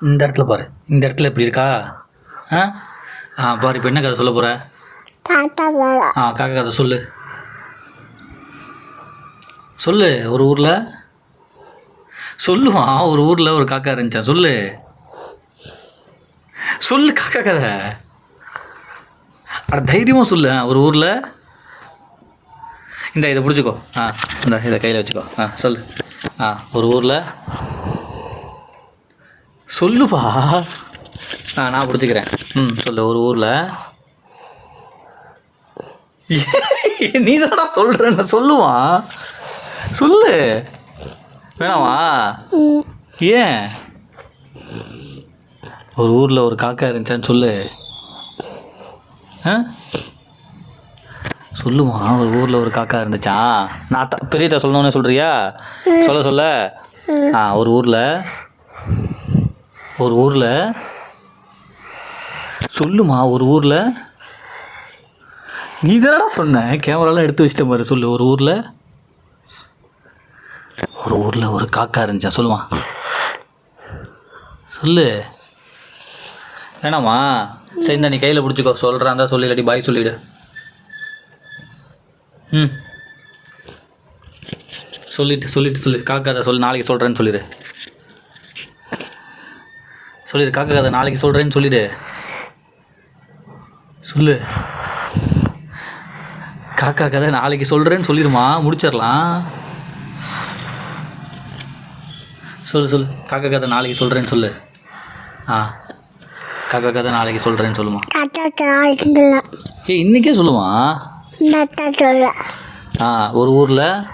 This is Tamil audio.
இந்த இடத்துல பாரு, இந்த இடத்துல எப்படி இருக்கா? பாரு, இப்போ என்ன கதை சொல்ல போகிற? காக்கா கதை சொல்லு. சொல்லு. ஒரு ஊரில் சொல்லுவான், ஒரு ஊரில் ஒரு காக்கா இருந்துச்சா? சொல்லு சொல்லு காக்கா கதை. அட தைரியமாக சொல்லு. ஒரு ஊரில் இதை பிடிச்சிக்கோ. இந்த இதை கையில் வச்சுக்கோ. சொல்லு. ஒரு ஊரில் சொல்லுப்பா. நான் பிடிச்சிக்கிறேன். சொல்லு. ஒரு ஊரில் நீ தானடா சொல்கிறேன். சொல்லுவான். சொல்லு. வேணாமா? ஏன்? ஒரு ஊரில் ஒரு காக்கா இருந்துச்சான்னு சொல்லு. சொல்லுமா. ஒரு ஊரில் ஒரு காக்கா இருந்துச்சா? நான் பெரியதா சொல்லணும்னு சொல்கிறியா? சொல்ல. ஒரு ஊரில் சொல்லுமா. ஒரு ஊரில் நீ தானடா சொன்ன. கேமராலாம் எடுத்து வச்சிட்ட பாரு. சொல்லு. ஒரு ஊரில் ஒரு காக்கா இருந்துச்சா? சொல்லுமா. சொல்லு. வேணாமா? சரி, இந்த நீ கையில் பிடிச்சிக்கோ. சொல்கிறாந்தா சொல்லி, இல்லாட்டி பாய் சொல்லிவிடு. சொல்லிட்டு சொல்லு. காக்கா கதை சொல்லு. நாளைக்கு சொல்கிறேன்னு சொல்லிடு. காக்கா கதை நாளைக்கு சொல்கிறேன்னு சொல்லிடு. சொல்லு. காக்கா கதை நாளைக்கு சொல்கிறேன்னு சொல்லிடுமா. முடிச்சிடலாம். சொல்லு. காக்கா கதை நாளைக்கு சொல்கிறேன்னு சொல்லு. காக்கா கதை நாளைக்கு சொல்கிறேன்னு சொல்லுமா. இன்றைக்கே சொல்லுமா. ஒரு ஊரில்